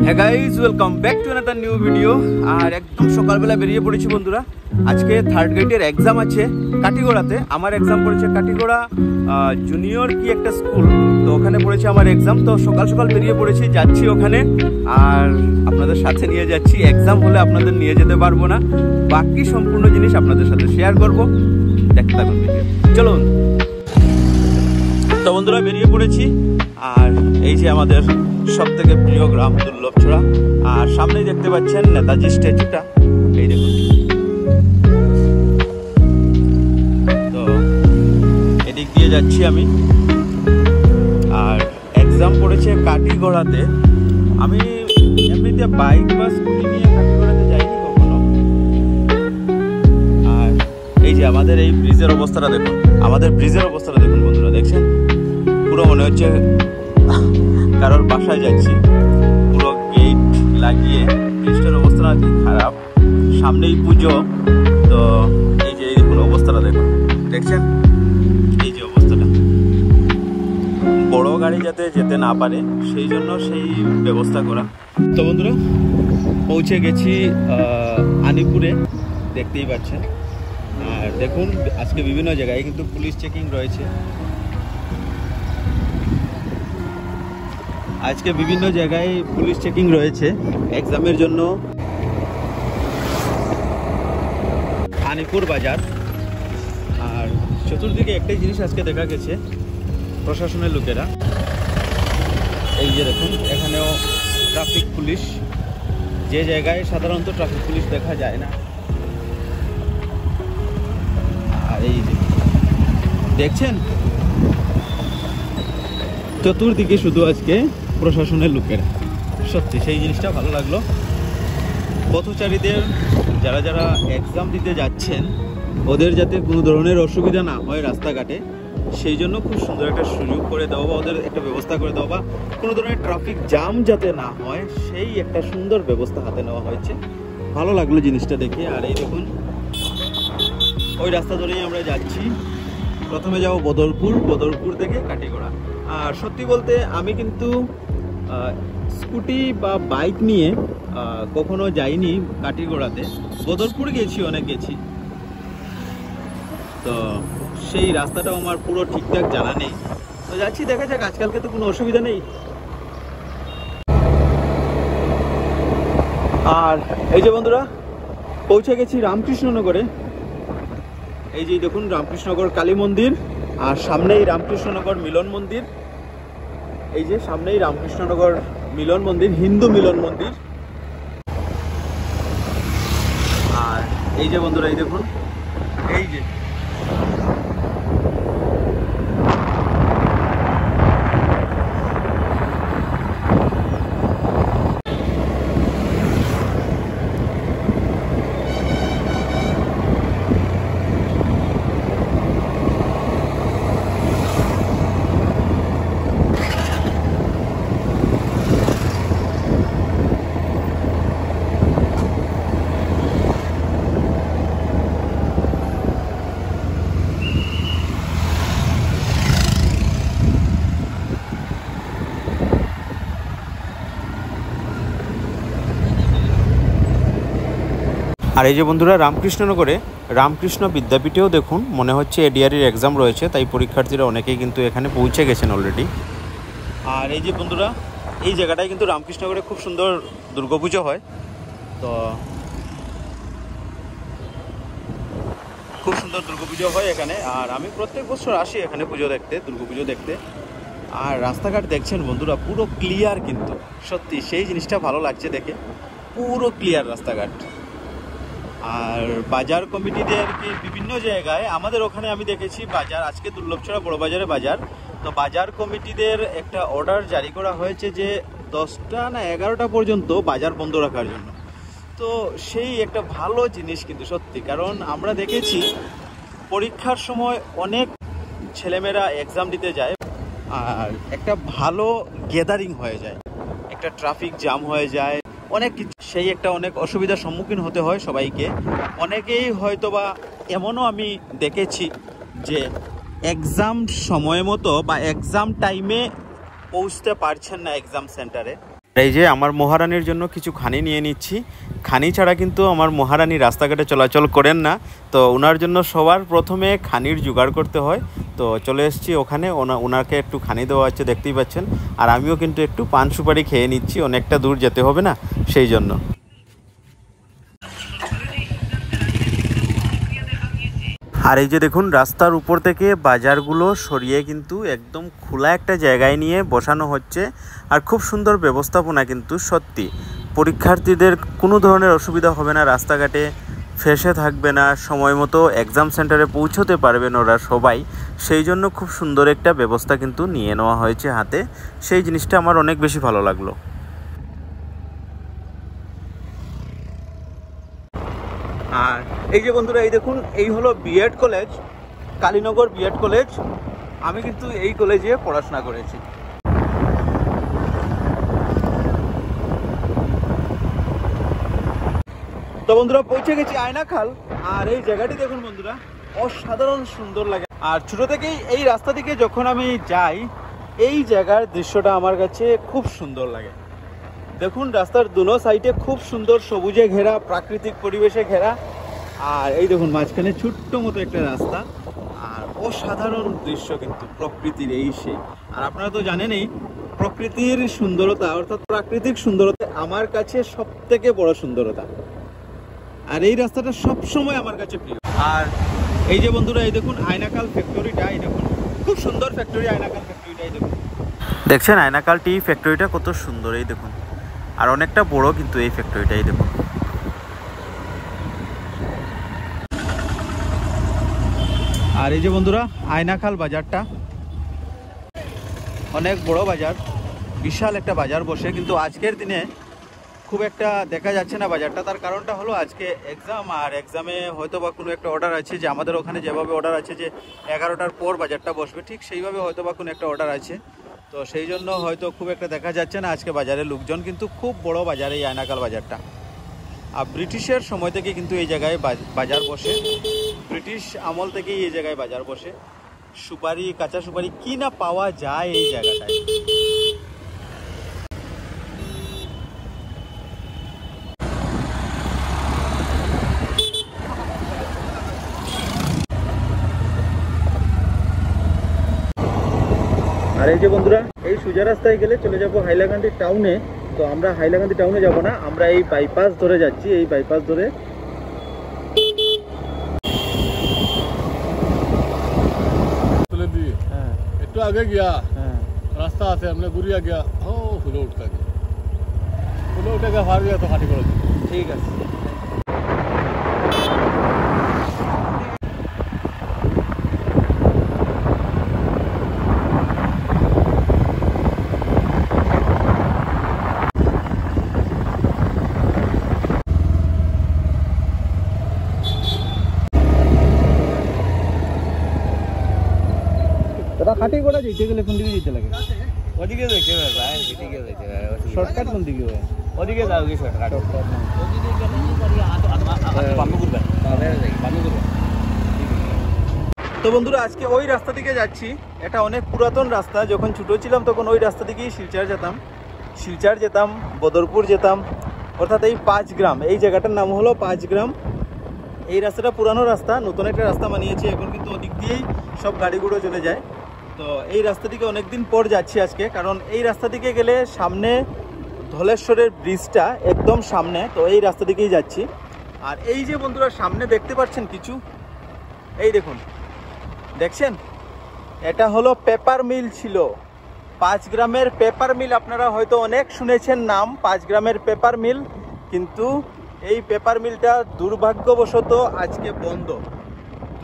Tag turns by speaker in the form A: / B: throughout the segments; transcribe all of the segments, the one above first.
A: হ্যাঁ guys, welcome back to another new video. আর একদম সকালবেলা বেরিয়ে পড়েছি বন্ধুরা। আজকে থার্ড গ্রেডের এক্সাম আছে কাটিগড়াতে। আমার এক্সাম পড়েছে কাটিগড়া জুনিয়র কি একটা স্কুল, তো ওখানে পড়েছে আমার এক্সাম। তো সকাল সকাল বেরিয়ে পড়েছি, যাচ্ছি ওখানে। আর আপনাদের সাথে নিয়ে যাচ্ছি। এক্সাম হলে আপনাদের নিয়ে যেতে পারবো না, বাকি সম্পূর্ণ জিনিস আপনাদের সাথে শেয়ার করবো। দেখতে থাকুন ভিডিও, চলুন। তো বন্ধুরা বেরিয়ে পড়েছি। আর এই যে আমাদের সব থেকে প্রিয় গ্রাম দুর্লভছড়া। আর সামনেই দেখতে পাচ্ছেন নেতাজি স্ট্যাচুটা, এই দেখুন। তো এদিক দিয়ে যাচ্ছি আমি। আর এক্সাম পড়েছে কাটিগড়াতে। আমি এমনিতে বাইক বা স্কুটি নিয়ে কাটিগড়াতে যাইনি কখনো। আর এই যে আমাদের এই ব্রিজের অবস্থাটা দেখুন, বন্ধুরা দেখছেন। পুরো মনে হচ্ছে কারোর বাসায় যাচ্ছি। পুরো গেট লাগিয়ে, ব্রিজটার অবস্থাটা কি খারাপ। সামনেই পুজো। তো এই যে দেখুন অবস্থাটা দেখছেন, এই যে অবস্থাটা। বড় গাড়ি যাতে যেতে না পারে সেই জন্য সেই ব্যবস্থা করা। তো বন্ধুরা পৌঁছে গেছি আনিপুরে, দেখতেই পাচ্ছেন। আর দেখুন আজকে বিভিন্ন জায়গায় কিন্তু পুলিশ চেকিং রয়েছে। আজকে বিভিন্ন জায়গায় পুলিশ চেকিং রয়েছে এক্সামের জন্য। আনিপুর বাজার। আর চতুর্দিকে একটাই জিনিস আজকে দেখা গেছে, প্রশাসনের লোকেরা। এই যে দেখুন, এখানেও ট্রাফিক পুলিশ, যে জায়গায় সাধারণত ট্রাফিক পুলিশ দেখা যায় না। আর এই যে দেখছেন, চতুর্দিকে শুধু আজকে প্রশাসনের লোকেরা। সত্যি সেই জিনিসটা ভালো লাগলো। পথচারীদের যারা যারা এক্সাম দিতে যাচ্ছেন, ওদের যাতে কোনো ধরনের অসুবিধা না হয় রাস্তাঘাটে, সেই জন্য খুব সুন্দর একটা সুযোগ করে দেওয়া বা ওদের একটা ব্যবস্থা করে দেওয়া, বা কোনো ধরনের ট্রাফিক জ্যাম যাতে না হয় সেই একটা সুন্দর ব্যবস্থা হাতে নেওয়া হয়েছে। ভালো লাগলো জিনিসটা দেখে। আর এই দেখুন, ওই রাস্তা ধরেই আমরা যাচ্ছি। প্রথমে যাব বদরপুর থেকে কাটিগড়া। আর সত্যি বলতে আমি কিন্তু স্কুটি বা বাইক নিয়ে কখনো যাইনি কাটিগড়াতে। বদরপুর গেছি, অনেক গেছি। তো সেই রাস্তাটাও আমার পুরো ঠিকঠাক জানা নেই। তো যাচ্ছি, দেখা যাক। আজকালকে তো কোনো অসুবিধা নেই। আর এই যে বন্ধুরা পৌঁছে গেছি রামকৃষ্ণনগরে। এই যে দেখুন রামকৃষ্ণনগর কালী মন্দির, আর সামনেই রামকৃষ্ণনগর মিলন মন্দির। এই যে সামনেই রামকৃষ্ণনগর মিলন মন্দির, হিন্দু মিলন মন্দির। আর এই যে বন্ধুরা এই দেখুন, এই যে আর এই যে বন্ধুরা রামকৃষ্ণনগরে রামকৃষ্ণ বিদ্যাপীঠেও দেখুন, মনে হচ্ছে এডিআরির এক্সাম রয়েছে, তাই পরীক্ষার্থীরা অনেকেই কিন্তু এখানে পৌঁছে গেছেন অলরেডি। আর এই যে বন্ধুরা এই জায়গাটায় কিন্তু রামকৃষ্ণনগরে খুব সুন্দর দুর্গাপুজো হয়। তো খুব সুন্দর দুর্গাপুজো হয় এখানে। আর আমি প্রত্যেক বছর আসি এখানে পুজো দেখতে, দুর্গাপুজো দেখতে। আর রাস্তাঘাট দেখছেন বন্ধুরা পুরো ক্লিয়ার, কিন্তু সত্যি সেই জিনিসটা ভালো লাগছে দেখে, পুরো ক্লিয়ার রাস্তাঘাট। আর বাজার কমিটিদের কি বিভিন্ন জায়গায়, আমাদের ওখানে আমি দেখেছি বাজার, আজকে দুর্লভছড়া বড় বাজারে বাজার। তো বাজার কমিটিদের একটা অর্ডার জারি করা হয়েছে যে 10টা না 11টা পর্যন্ত বাজার বন্ধ রাখার জন্য। তো সেই একটা ভালো জিনিস কিন্তু সত্যি, কারণ আমরা দেখেছি পরীক্ষার সময় অনেক ছেলেমেয়েরা এক্সাম দিতে যায়, আর একটা ভালো গ্যাদারিং হয়ে যায়, একটা ট্রাফিক জ্যাম হয়ে যায়, অনেক কিছু, সেই একটা অনেক অসুবিধার সম্মুখীন হতে হয় সবাইকে। অনেকেই হয়তোবা এমনও আমি দেখেছি যে এক্সাম সময় মতো বা এক্সাম টাইমে পৌঁছতে পারছেন না এক্সাম সেন্টারে। এই যে আমার মহারানীর জন্য কিছু খানি নিয়ে নিচ্ছি। খানি ছাড়া কিন্তু আমার মহারানী রাস্তাঘাটে চলাচল করেন না, তো ওনার জন্য সবার প্রথমে খানির জোগাড় করতে হয়। তো চলে এসেছি ওখানে, ওনাকে একটু খানি দেওয়া হচ্ছে, দেখতেই পাচ্ছেন। আর আমিও কিন্তু একটু পান সুপারি খেয়ে নিচ্ছি, অনেকটা দূর যেতে হবে না সেই জন্য। আর এই যে দেখুন, রাস্তার উপর থেকে বাজারগুলো সরিয়ে কিন্তু একদম খোলা একটা জায়গায় নিয়ে বসানো হচ্ছে। আর খুব সুন্দর ব্যবস্থাপনা, কিন্তু সত্যি পরীক্ষার্থীদের কোনো ধরনের অসুবিধা হবে না, রাস্তাঘাটে ফেসে থাকবে না, সময় মতো এক্সাম সেন্টারে পৌঁছতে পারবেন ওরা সবাই। সেই জন্য খুব সুন্দর একটা ব্যবস্থা কিন্তু নিয়ে নেওয়া হয়েছে হাতে, সেই জিনিসটা আমার অনেক বেশি ভালো লাগলো। আর এই যে বন্ধুরা, এই দেখুন, এই হলো BEd college, Kalinagar BEd college. আমি কিন্তু এই কলেজে পড়াশোনা করেছি। তো বন্ধুরা, পৌঁছে গেছি আয়নাখাল। আর এই জায়গাটি দেখুন বন্ধুরা, অসাধারণ সুন্দর লাগে। আর ছোট থেকেই এই রাস্তা দিকে যখন আমি যাই, এই জায়গার দৃশ্যটা আমার কাছে খুব সুন্দর লাগে। দেখুন, রাস্তার দুনো সাইডে খুব সুন্দর সবুজে ঘেরা, প্রাকৃতিক পরিবেশে ঘেরা। আর এই দেখুন, মাঝখানে ছোট্ট মতো একটা রাস্তা। আর অসাধারণ দৃশ্য কিন্তু প্রকৃতির, এই সেই। আর আপনারা তো জানেনই, প্রকৃতির সুন্দরতা অর্থাৎ প্রাকৃতিক সুন্দরতা আমার কাছে সব থেকে বড় সুন্দরতা। আর এই রাস্তাটা সব সময় আমার কাছে প্রিয়। আর এই যে বন্ধুরা, এই দেখুন আয়নাকাল ফ্যাক্টরিটা, এই দেখুন খুব সুন্দর ফ্যাক্টরি, আয়নাকাল ফ্যাক্টরিটা। এই দেখুন, দেখছেন আয়নাকাল টি ফ্যাক্টরিটা কত সুন্দর, এই দেখুন। আর অনেকটা বড় কিন্তু এই ফ্যাক্টরিটা, এই দেখুন। আর এই যে বন্ধুরা, আয়নাখাল বাজারটা অনেক বড় বাজার, বিশাল একটা বাজার বসে। কিন্তু আজকের দিনে খুব একটা দেখা যাচ্ছে না বাজারটা। তার কারণটা হলো আজকে এক্সাম, আর এক্সামে হয়তো বা কোনো একটা অর্ডার আছে, যে আমাদের ওখানে যেভাবে অর্ডার আছে যে 11টার পর বাজারটা বসবে, ঠিক সেইভাবে হয়তো বা কোনো একটা অর্ডার আছে। তো সেই জন্য হয়তো খুব একটা দেখা যাচ্ছে না আজকে বাজারে লোকজন। কিন্তু খুব বড় বাজার এই আয়নাকাল বাজারটা। আর ব্রিটিশের সময় থেকে কিন্তু এই জায়গায় বাজার বসে, ব্রিটিশ আমল থেকেই এই জায়গায় বাজার বসে। সুপারি, কাঁচা সুপারি কি না পাওয়া যায় এই জায়গাটায়। আর এই যে বন্ধুরা, এই সোজা রাস্তায় গেলে চলে যাব হাইলাকান্দি টাউনে। তো আমরা হাইলাকান্দি টাউনে যাব না, আমরা এই বাইপাস ধরে যাচ্ছি। এই বাইপাস ধরে
B: একটু আগে গিয়া রাস্তা আছে, আমরা ঘুরিয়া গিয়া ফুলে উঠতে গিয়া ফুলে উঠে গিয়া ফার গিয়া তো খাটি করে।
A: ঠিক আছে। খাটি করে যেতে গেলে কোন দিকে যেতে লাগে?
B: ওদিকে যেতে হবে ভাই, এদিকে যেতে হবে।
A: শর্টকাট কোন দিকে হয়?
B: ওদিকে যাও কি শর্টকাট?
A: তো বন্ধুরা, আজকে ওই রাস্তা দিকে যাচ্ছি। এটা অনেক পুরাতন রাস্তা। যখন ছোটো ছিলাম তখন ওই রাস্তা দিকেই শিলচর যেতাম, বদরপুর যেতাম, অর্থাৎ এই 5 গ্রাম, এই জায়গাটার নাম হলো 5 গ্রাম। এই রাস্তাটা পুরানো রাস্তা, নতুন একটা রাস্তা বানিয়েছি এখন, কিন্তু ওদিক দিয়েই সব গাড়িগুলো চলে যায়। তো এই রাস্তা দিকে অনেকদিন পর যাচ্ছি আজকে, কারণ এই রাস্তা দিকে গেলে সামনে ধলেশ্বরের ব্রিজটা একদম সামনে। তো এই রাস্তা দিকেই যাচ্ছি। আর এই যে বন্ধুরা, সামনে দেখতে পাচ্ছেন কিছু, এই দেখুন, দেখছেন, এটা হলো পেপার মিল ছিল। 5 গ্রামের পেপার মিল, আপনারা হয়তো অনেক শুনেছেন নাম 5 গ্রামের পেপার মিল। কিন্তু এই পেপার মিলটা দুর্ভাগ্যবশত আজকে বন্ধ।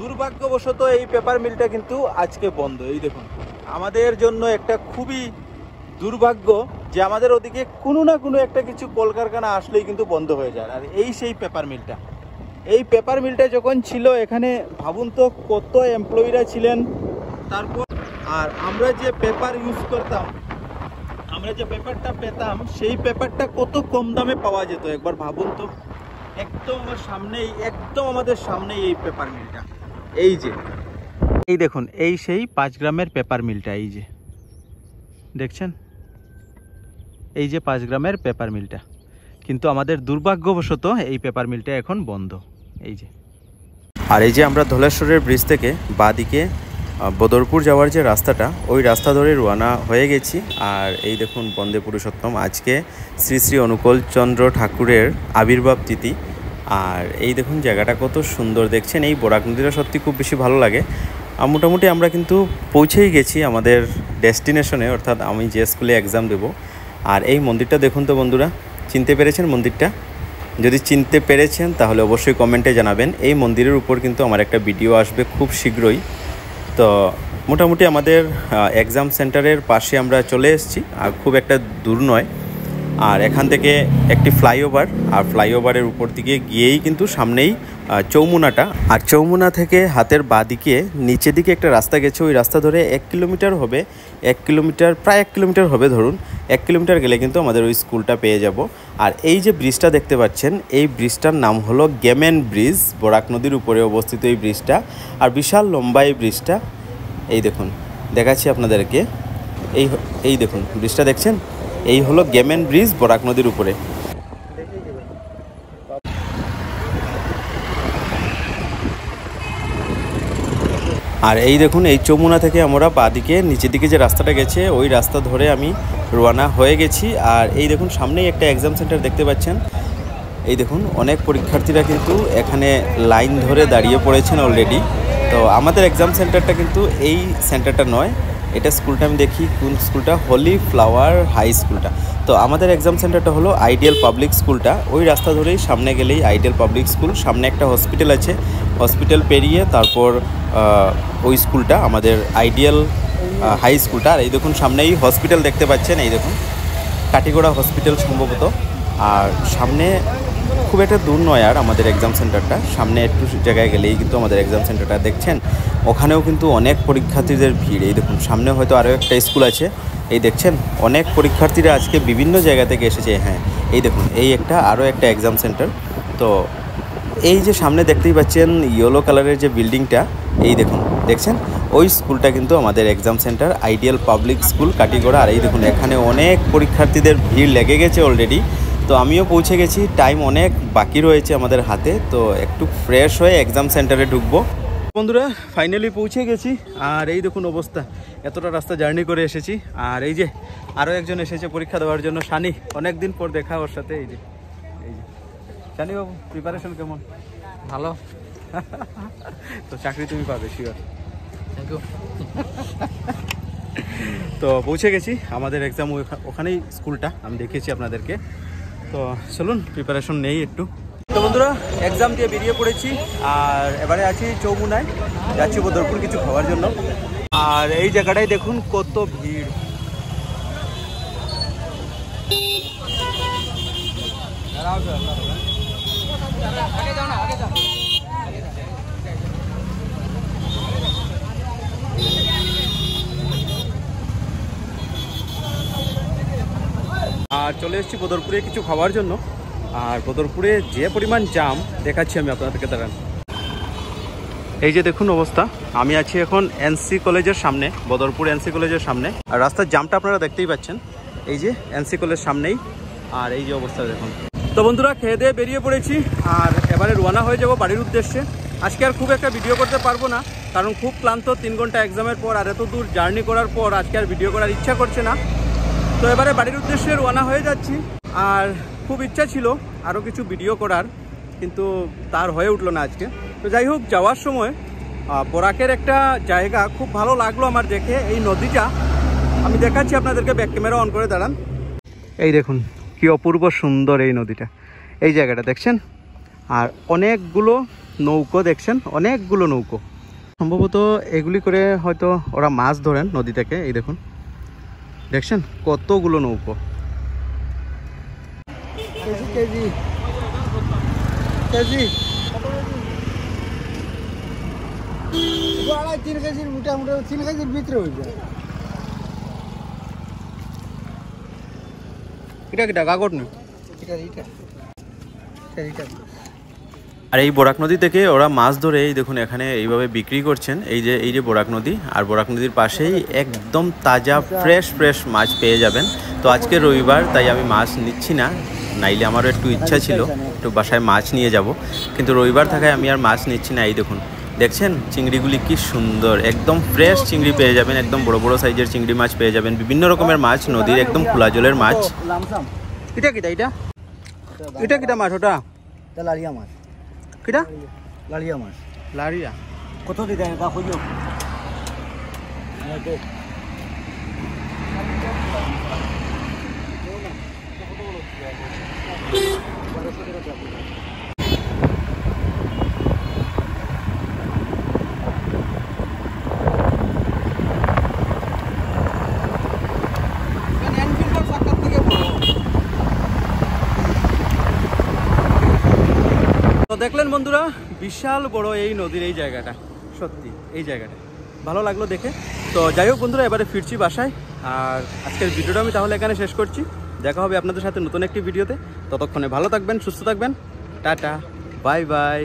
A: দুর্ভাগ্যবশত এই পেপার মিলটা কিন্তু আজকে বন্ধ। এই দেখুন, আমাদের জন্য একটা খুবই দুর্ভাগ্য যে আমাদের ওদিকে কোনো না কোনো একটা কিছু কলকারখানা আসলেই কিন্তু বন্ধ হয়ে যায়। আর এই সেই পেপার মিলটা, এই পেপার মিলটা যখন ছিল এখানে, ভাবুন তো কত এমপ্লয়িরা ছিলেন। তারপর আর আমরা যে পেপার ইউজ করতাম, আমরা যে পেপারটা পেতাম, সেই পেপারটা কত কম দামে পাওয়া যেত একবার ভাবুন তো। একদম আমার সামনেই, একদম আমাদের সামনেই এই পেপার মিলটা। এই যে, এই দেখুন, এই সেই 5 গ্রামের পেপার মিলটা, এই যে দেখছেন, এই যে 5 গ্রামের পেপার মিলটা, কিন্তু আমাদের দুর্ভাগ্যবশত এই পেপার মিলটা এখন বন্ধ। এই যে, আর এই যে আমরা ধলেশ্বরের ব্রিজ থেকে বাঁদিকে বদরপুর যাওয়ার যে রাস্তাটা, ওই রাস্তা ধরে রওনা হয়ে গেছি। আর এই দেখুন বন্দে পুরুষোত্তম, আজকে শ্রী শ্রী অনুকূল চন্দ্র ঠাকুরের আবির্ভাব তিথি। আর এই দেখুন জায়গাটা কত সুন্দর দেখছেন। এই বরাক নদীটা সত্যি খুব বেশি ভালো লাগে। আর মোটামুটি আমরা কিন্তু পৌঁছেই গেছি আমাদের ডেস্টিনেশনে, অর্থাৎ আমি যে স্কুলে এক্সাম দেব। আর এই মন্দিরটা দেখুন তো বন্ধুরা, চিনতে পেরেছেন মন্দিরটা? যদি চিনতে পেরেছেন তাহলে অবশ্যই কমেন্টে জানাবেন। এই মন্দিরের উপর কিন্তু আমার একটা ভিডিও আসবে খুব শীঘ্রই। তো মোটামুটি আমাদের এক্সাম সেন্টারের পাশে আমরা চলে এসেছি, আর খুব একটা দূর নয়। আর এখান থেকে একটি ফ্লাইওভার, আর ফ্লাইওভারের উপর দিকে গিয়েই কিন্তু সামনেই চৌমুনাটা। আর চৌমুনা থেকে হাতের বাঁদিকে নিচের দিকে একটা রাস্তা গেছে, ওই রাস্তা ধরে 1 কিলোমিটার হবে, 1 কিলোমিটার প্রায় 1 কিলোমিটার হবে ধরুন। 1 কিলোমিটার গেলে কিন্তু আমাদের ওই স্কুলটা পেয়ে যাব। আর এই যে ব্রিজটা দেখতে পাচ্ছেন, এই ব্রিজটার নাম হলো গেমেন ব্রিজ। বরাক নদীর উপরে অবস্থিত এই ব্রিজটা, আর বিশাল লম্বা এই ব্রিজটা। এই দেখুন, দেখাচ্ছি আপনাদেরকে। এই দেখুন ব্রিজটা দেখছেন, এই হলো গেমেন ব্রিজ বরাক নদীর উপরে। আর এই দেখুন, এই চৌমুনা থেকে আমরা বাঁদিকে নিচের দিকে যে রাস্তাটা গেছে, ওই রাস্তা ধরে আমি রওনা হয়ে গেছি। আর এই দেখুন সামনেই একটা এক্সাম সেন্টার দেখতে পাচ্ছেন। এই দেখুন অনেক পরীক্ষার্থীরা কিন্তু এখানে লাইন ধরে দাঁড়িয়ে পড়েছেন অলরেডি। তো আমাদের এক্সাম সেন্টারটা কিন্তু এই সেন্টারটা নয়, এটা স্কুলটা আমি দেখি কোন স্কুলটা, হলি ফ্লাওয়ার হাই স্কুলটা। তো আমাদের এক্সাম সেন্টারটা হলো আইডিয়াল পাবলিক স্কুলটা। ওই রাস্তা ধরেই সামনে গেলেই আইডিয়াল পাবলিক স্কুল, সামনে একটা হসপিটাল আছে, হসপিটাল পেরিয়ে তারপর ওই স্কুলটা আমাদের আইডিয়াল হাই স্কুলটা। আর এই দেখুন সামনেই হসপিটাল দেখতে পাচ্ছেন, এই দেখুন কাটিগড়া হসপিটাল সম্ভবত। আর সামনে খুব একটা দূর নয় আর আমাদের এক্সাম সেন্টারটা, সামনে একটু জায়গায় গেলেই কিন্তু আমাদের এক্সাম সেন্টারটা দেখছেন। ওখানেও কিন্তু অনেক পরীক্ষার্থীদের ভিড়। এই দেখুন সামনে হয়তো আরও একটা স্কুল আছে, এই দেখছেন অনেক পরীক্ষার্থীরা আজকে বিভিন্ন জায়গা থেকে এসেছে। হ্যাঁ, এই দেখুন এই আরও একটা এক্সাম সেন্টার। তো এই যে সামনে দেখতেই পাচ্ছেন ইয়েলো কালারের যে বিল্ডিংটা, এই দেখুন দেখছেন, ওই স্কুলটা কিন্তু আমাদের exam centre ideal public school Katigorah. আর এই দেখুন এখানে অনেক পরীক্ষার্থীদের ভিড় লেগে গেছে অলরেডি। তো আমিও পৌঁছে গেছি, টাইম অনেক বাকি রয়েছে আমাদের হাতে। তো একটু ফ্রেশ হয়ে এক্সাম সেন্টারে ঢুকবো। বন্ধুরা ফাইনালি পৌঁছে গেছি। আর এই দেখুন অবস্থা, এতটা রাস্তা জার্নি করে এসেছি। আর এই যে আরও একজন এসেছে পরীক্ষা দেওয়ার জন্য, সানি, অনেক দিন পর দেখা ওর সাথে। এই যে সানি বাবু, প্রিপারেশন কেমন?
C: ভালো।
A: তো চাকরি তুমি পাবে শিওর।
C: Thank you.
A: তো পৌঁছে গেছি, আমাদের এক্সাম ওখানেই স্কুলটা আমি দেখিয়েছি আপনাদেরকে। তো চলুন প্রিপারেশন নেই একটু। তো বন্ধুরা এক্সাম দিয়ে বেরিয়ে পড়েছি, আর এবারে আছি চৌমুনায়, যাচ্ছি বদরপুর কিছু খাওয়ার জন্য। আর এই জায়গাটায় দেখুন কত ভিড়। আর চলে এসেছি বদরপুরে কিছু খাওয়ার জন্য। আর বদরপুরে যে পরিমাণ জাম দেখাচ্ছি আমি আপনাদেরকে, দাঁড়ান। এই যে দেখুন অবস্থা, আমি আছি এখন এনসি কলেজের সামনে, বদরপুর এনসি কলেজের সামনে। আর রাস্তার জামটা আপনারা দেখতেই পাচ্ছেন, এই যে এনসি কলেজ সামনেই। আর এই যে অবস্থা দেখুন। তো বন্ধুরা খেয়ে দিয়ে বেরিয়ে পড়েছি, আর এবারে রওনা হয়ে যাব বাড়ির উদ্দেশ্যে। আজকে আর খুব একটা ভিডিও করতে পারবো না, কারণ খুব ক্লান্ত, 3 ঘন্টা এক্সামের পর আর এত দূর জার্নি করার পর আজকে আর ভিডিও করার ইচ্ছা করছে না। তো এবারে বাড়ির উদ্দেশ্যে রওনা হয়ে যাচ্ছি। আর খুব ইচ্ছা ছিল আরও কিছু ভিডিও করার, কিন্তু তার হয়ে উঠলো না আজকে। তো যাই হোক, যাওয়ার সময় বরাকের একটা জায়গা খুব ভালো লাগলো আমার দেখে, এই নদীটা আমি দেখাচ্ছি আপনাদেরকে, ব্যাক ক্যামেরা অন করে দাঁড়ান। এই দেখুন কি অপূর্ব সুন্দর এই নদীটা, এই জায়গাটা দেখছেন। আর অনেকগুলো নৌকো দেখছেন, অনেকগুলো নৌকো, সম্ভবত এগুলি করে হয়তো ওরা মাছ ধরেন নদী থেকে। এই দেখুন দেখছেন কতগুলো নৌকো।
C: কেজি 3 কেজির মোটামুটি 3 কেজির ভিতরে হয়ে যায়।
A: এটা কাগজ নেই,
C: এটা
A: আর এই বরাক নদী থেকে ওরা মাছ ধরে এই দেখুন এখানে এইভাবে বিক্রি করছেন। এই যে বরাক নদী, আর বরাক নদীর পাশেই একদম তাজা ফ্রেশ মাছ পেয়ে যাবেন। তো আজকে রবিবার, তাই আমি মাছ নিচ্ছি না, নাইলে আমারও একটু ইচ্ছা ছিল একটু বাসায় মাছ নিয়ে যাব, কিন্তু রবিবার থাকায় আমি আর মাছ নিচ্ছি না। এই দেখুন, দেখছেন চিংড়িগুলি কি সুন্দর, একদম ফ্রেশ চিংড়ি পেয়ে যাবেন, একদম বড় বড় সাইজের চিংড়ি মাছ পেয়ে যাবেন, বিভিন্ন রকমের মাছ, নদীর একদম খোলা জলের মাছ। এটা কিটা এটা এটা কিটা মাছ? ওটা
C: লালিয়া মাছ।
A: কিটা?
C: লালিয়া মাছ।
A: লারিয়া
C: কত দিতে তা খুঁজো।
A: তো দেখলেন বন্ধুরা, বিশাল বড় এই নদীর এই জায়গাটা, সত্যি এই জায়গাটা ভালো লাগলো দেখে। তো যাই হোক বন্ধুরা, এবারে ফিরছি বাসায়, আর আজকের ভিডিওটা আমি তাহলে এখানে শেষ করছি। দেখা হবে আপনাদের সাথে নতুন একটি ভিডিওতে। ততক্ষণে ভালো থাকবেন, সুস্থ থাকবেন, টাটা, বাই বাই।